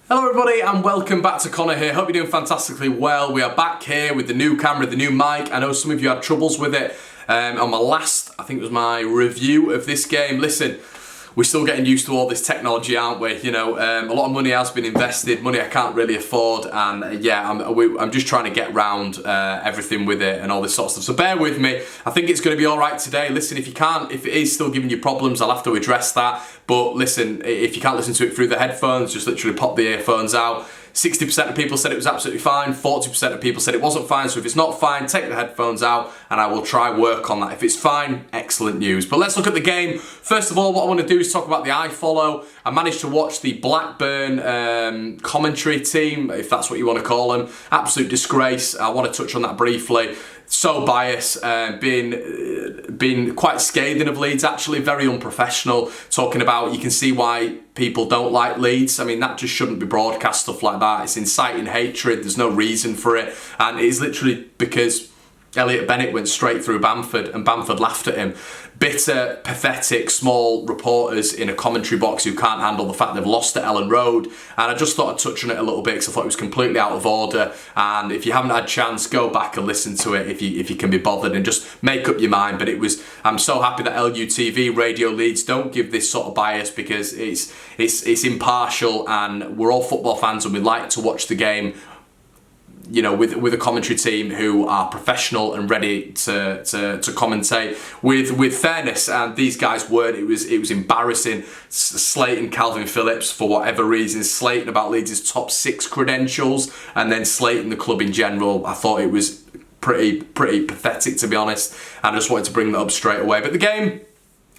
Hello everybody and welcome back to Conor here. Hope you're doing fantastically well. We are back here with the new camera, the new mic. I know some of you had troubles with it on my last, I think it was my review of this game. Listen, we're still getting used to all this technology, aren't we? You know, a lot of money has been invested, money I can't really afford, and yeah, I'm just trying to get round everything with it and all this sort of stuff. So bear with me. I think it's going to be all right today. Listen, if it is still giving you problems, I'll have to address that. But listen, if you can't listen to it through the headphones, just literally pop the earphones out. 60% of people said it was absolutely fine, 40% of people said it wasn't fine, so if it's not fine, take the headphones out and I will try work on that. If it's fine, excellent news. But let's look at the game. First of all, what I want to do is talk about the iFollow. I managed to watch the Blackburn commentary team, if that's what you want to call them. Absolute disgrace. I want to touch on that briefly. So biased, been quite scathing of Leeds, actually, very unprofessional, talking about, you can see why people don't like Leeds. I mean, that just shouldn't be broadcast, stuff like that. It's inciting hatred, there's no reason for it, and it's literally because Elliot Bennett went straight through Bamford and Bamford laughed at him. Bitter, pathetic, small reporters in a commentary box who can't handle the fact they've lost at Ellen Road. And I just thought I'd touch on it a little bit because I thought it was completely out of order. And if you haven't had a chance, go back and listen to it if you can be bothered and just make up your mind. But I'm so happy that LUTV, Radio Leeds, don't give this sort of bias because it's impartial and we're all football fans and we like to watch the game, you know, with a commentary team who are professional and ready to commentate with fairness, and these guys weren't. It was embarrassing, slating Calvin Phillips for whatever reason, slating about Leeds' top 6 credentials, and then slating the club in general. I thought it was pretty pathetic, to be honest, and I just wanted to bring that up straight away. But the game,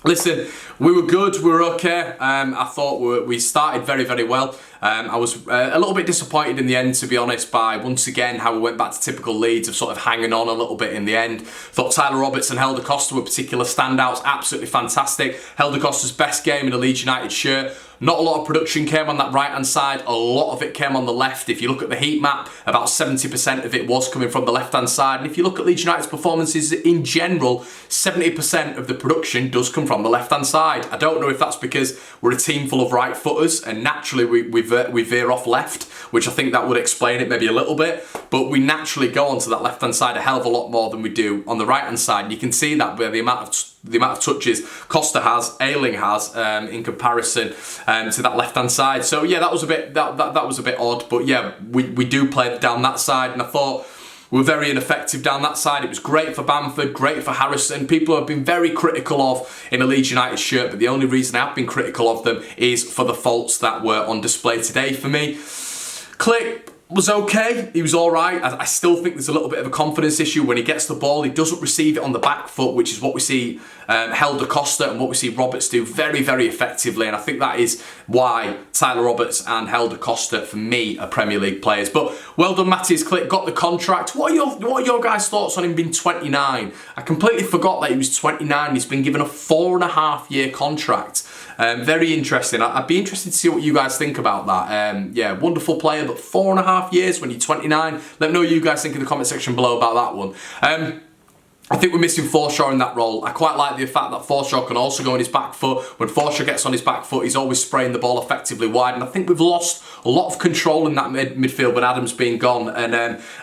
listen, we were good, we were okay. I thought we started very well. I was a little bit disappointed in the end, to be honest, by once again how we went back to typical Leeds of sort of hanging on a little bit in the end. Thought Tyler Roberts and Helder Costa were particular standouts, absolutely fantastic. Helder Costa's best game in a Leeds United shirt. Not a lot of production came on that right-hand side. A lot of it came on the left. If you look at the heat map, about 70% of it was coming from the left-hand side. And if you look at Leeds United's performances in general, 70% of the production does come from the left-hand side. I don't know if that's because we're a team full of right-footers and naturally we veer off left, which I think that would explain it maybe a little bit. But we naturally go onto that left-hand side a hell of a lot more than we do on the right-hand side. And you can see that by the amount of touches Costa has, Ayling has, in comparison to that left-hand side. So yeah, that was a bit that was a bit odd. But yeah, we do play down that side, and I thought we were very ineffective down that side. It was great for Bamford, great for Harrison. People have been very critical of in a Leeds United shirt, but the only reason I've been critical of them is for the faults that were on display today for me. Click was okay, he was alright. I still think there's a little bit of a confidence issue when he gets the ball. He doesn't receive it on the back foot, which is what we see Helder Costa and what we see Roberts do very effectively, and I think that is why Tyler Roberts and Helder Costa, for me, are Premier League players. But well done, Matty's Click, got the contract. What are your guys' thoughts on him being 29? I completely forgot that he was 29. He's been given a 4.5-year contract. Very interesting. I'd be interested to see what you guys think about that. Yeah, wonderful player, but 4.5 years when you're 29. Let me know what you guys think in the comment section below about that one. I think we're missing Forshaw in that role. I quite like the fact that Forshaw can also go on his back foot. When Forshaw gets on his back foot, he's always spraying the ball effectively wide, and I think we've lost a lot of control in that midfield with Adams being gone, and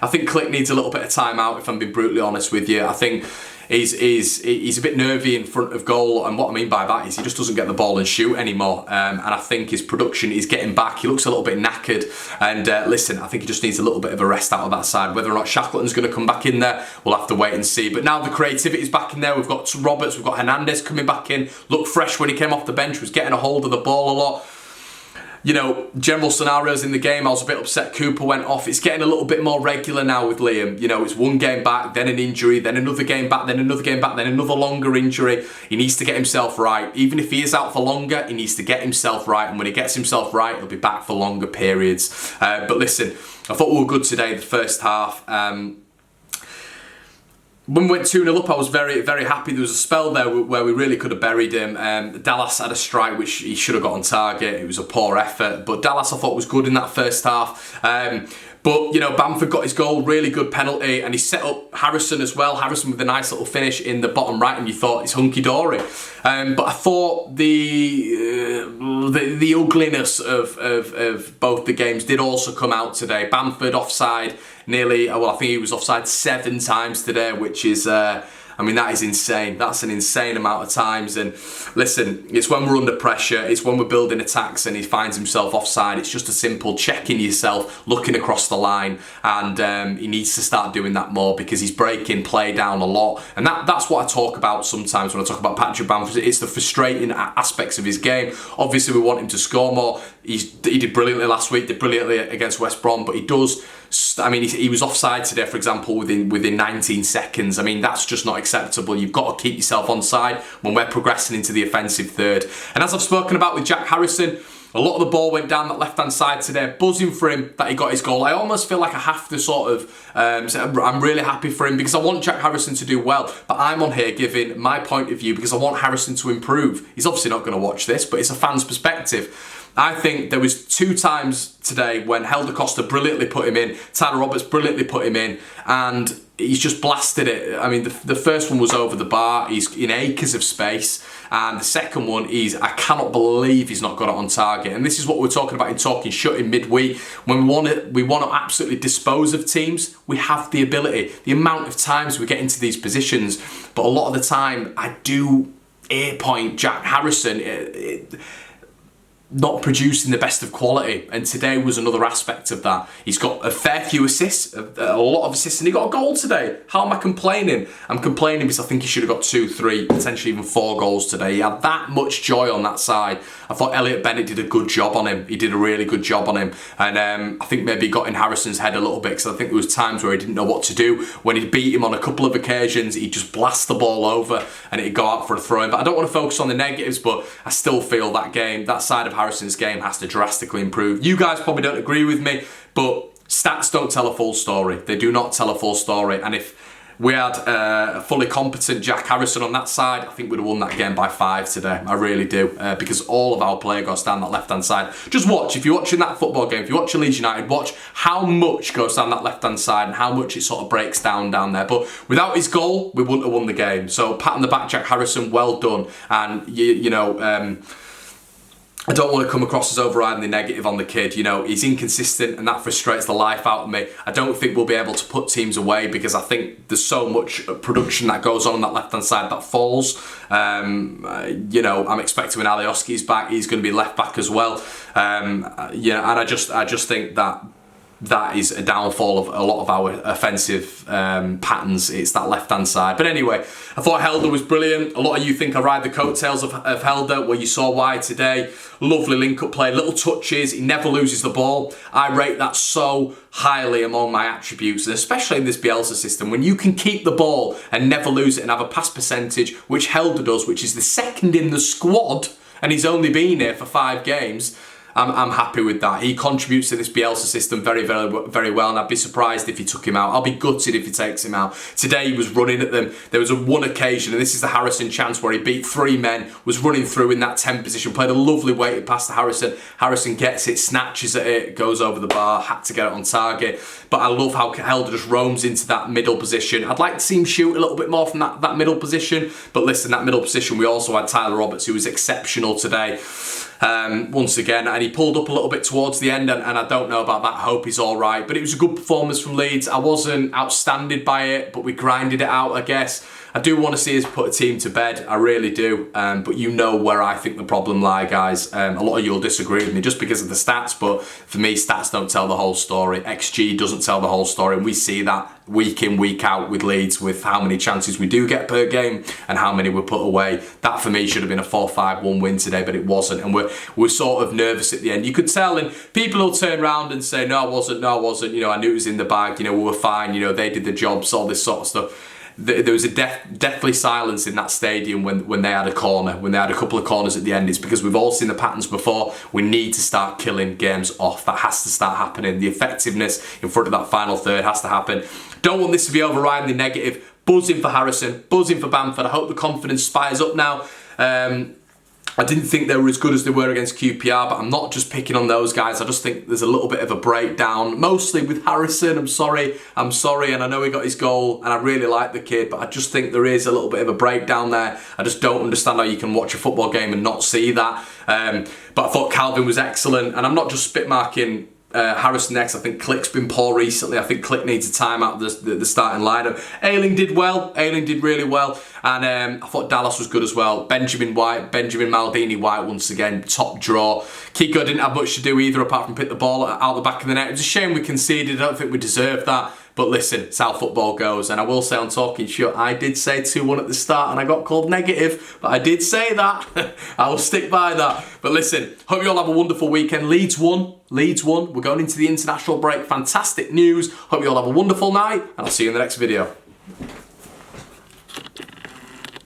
I think Click needs a little bit of time out, if I'm being brutally honest with you. I think he's a bit nervy in front of goal, and what I mean by that is he just doesn't get the ball and shoot anymore, and I think his production is getting back. He looks a little bit knackered, and listen, I think he just needs a little bit of a rest out of that side. Whether or not Shackleton's going to come back in there, we'll have to wait and see. But now the creativity's back in there. We've got Roberts, we've got Hernandez coming back in, looked fresh when he came off the bench, was getting a hold of the ball a lot. You know, general scenarios in the game, I was a bit upset Cooper went off. It's getting a little bit more regular now with Liam. You know, it's one game back, then an injury, then another game back, then another game back, then another longer injury. He needs to get himself right. Even if he is out for longer, he needs to get himself right. And when he gets himself right, he'll be back for longer periods. But listen, I thought we were good today, the first half. When we went 2-0 up, I was very, very happy. There was a spell there where we really could have buried him. Dallas had a strike which he should have got on target. It was a poor effort, but Dallas I thought was good in that first half. But, you know, Bamford got his goal, really good penalty, and he set up Harrison as well. Harrison with a nice little finish in the bottom right, and you thought it's hunky-dory. But I thought the ugliness of both the games did also come out today. Bamford offside nearly, well, I think he was offside 7 times today, which is... I mean, that is insane. That's an insane amount of times. And listen, it's when we're under pressure, it's when we're building attacks and he finds himself offside. It's just a simple checking yourself, looking across the line, and he needs to start doing that more because he's breaking play down a lot. And that's what I talk about sometimes when I talk about Patrick Bamford. It's the frustrating aspects of his game. Obviously, we want him to score more. He did brilliantly last week, did brilliantly against West Brom, but he does... I mean, he was offside today, for example, within 19 seconds. I mean, that's just not acceptable. You've got to keep yourself onside when we're progressing into the offensive third. And as I've spoken about with Jack Harrison, a lot of the ball went down that left-hand side today, buzzing for him that he got his goal. I almost feel like I have to sort of, I'm really happy for him because I want Jack Harrison to do well, but I'm on here giving my point of view because I want Harrison to improve. He's obviously not going to watch this, but it's a fan's perspective. I think there was 2 times today when Costa brilliantly put him in, Tyler Roberts brilliantly put him in, and he's just blasted it. I mean, the first one was over the bar. He's in acres of space. And the second one is, I cannot believe he's not got it on target. And this is what we're talking about in Talking Shut in midweek. When we want to absolutely dispose of teams, we have the ability. The amount of times we get into these positions, but a lot of the time I do ear point Jack Harrison. Not producing the best of quality, and today was another aspect of that. He's got a fair few assists, a lot of assists, and he got a goal today. How am I complaining? I'm complaining because I think he should have got 2, 3, potentially even 4 goals today. He had that much joy on that side. I thought Elliot Bennett did a good job on him. He did a really good job on him, and I think maybe he got in Harrison's head a little bit because I think there was times where he didn't know what to do. When he beat him on a couple of occasions, he'd just blast the ball over and it'd go out for a throw-in. But I don't want to focus on the negatives, but I still feel that side of Harrison's game has to drastically improve. You guys probably don't agree with me, but stats don't tell a full story. They do not tell a full story. And if we had a fully competent Jack Harrison on that side, I think we'd have won that game by 5 today. I really do, because all of our player goes down that left-hand side. Just watch, if you're watching that football game, if you're watching Leeds United, watch how much goes down that left-hand side and how much it sort of breaks down there. But without his goal, we wouldn't have won the game. So pat on the back, Jack Harrison, well done. And you know, I don't want to come across as overriding the negative on the kid. You know, he's inconsistent and that frustrates the life out of me. I don't think we'll be able to put teams away because I think there's so much production that goes on that left-hand side that falls. You know, I'm expecting when Alioski's back, he's going to be left back as well. You know, and I just think that is a downfall of a lot of our offensive patterns. It's that left-hand side. But anyway, I thought Helder was brilliant. A lot of you think I ride the coattails of Helder. Well, you saw why today. Lovely link-up play, little touches. He never loses the ball. I rate that so highly among my attributes, and especially in this Bielsa system. When you can keep the ball and never lose it and have a pass percentage, which Helder does, which is the second in the squad, and he's only been here for 5 games, I'm happy with that. He contributes to this Bielsa system very, very, very well, and I'd be surprised if he took him out. I'll be gutted if he takes him out. Today he was running at them. There was one occasion, and this is the Harrison chance, where he beat 3 men, was running through in that 10 position, played a lovely weighted pass to Harrison. Harrison gets it, snatches at it, goes over the bar, had to get it on target. But I love how Helder just roams into that middle position. I'd like to see him shoot a little bit more from that middle position, but listen, that middle position, we also had Tyler Roberts, who was exceptional today. Once again, and he pulled up a little bit towards the end, and I don't know about that. I hope he's all right, but it was a good performance from Leeds. I wasn't outstanding by it, but we grinded it out, I guess. I do want to see us put a team to bed, I really do, but you know where I think the problem lies, guys. A lot of you will disagree with me just because of the stats, but for me, stats don't tell the whole story. XG doesn't tell the whole story, and we see that week in, week out with Leeds, with how many chances we do get per game and how many we put away. That for me should have been a 4-5-1 win today, but it wasn't, and we're sort of nervous at the end. You could tell, and people will turn around and say, no, I wasn't, you know, I knew it was in the bag, you know, we were fine, you know, they did the jobs, all this sort of stuff. There was a deathly silence in that stadium when they had a corner, when they had a couple of corners at the end. It's because we've all seen the patterns before. We need to start killing games off. That has to start happening. The effectiveness in front of that final third has to happen. Don't want this to be overriding the negative. buzzing for Harrison, buzzing for Bamford. I hope the confidence spires up now. I didn't think they were as good as they were against QPR, but I'm not just picking on those guys. I just think there's a little bit of a breakdown, mostly with Harrison. I'm sorry, and I know he got his goal, and I really like the kid, but I just think there is a little bit of a breakdown there. I just don't understand how you can watch a football game and not see that. But I thought Calvin was excellent, and I'm not just spit marking Harrison next. I think Click's been poor recently. I think Click needs a time out of the starting lineup. Ayling did well. Ayling did really well. And I thought Dallas was good as well. Benjamin Maldini White once again, top draw. Kiko didn't have much to do either apart from pick the ball out the back of the net. It was a shame we conceded. I don't think we deserved that. But listen, it's how football goes. And I will say on Talking Short, I did say 2-1 at the start and I got called negative. But I did say that. I will stick by that. But listen, hope you all have a wonderful weekend. Leeds won. We're going into the international break. Fantastic news. Hope you all have a wonderful night. And I'll see you in the next video.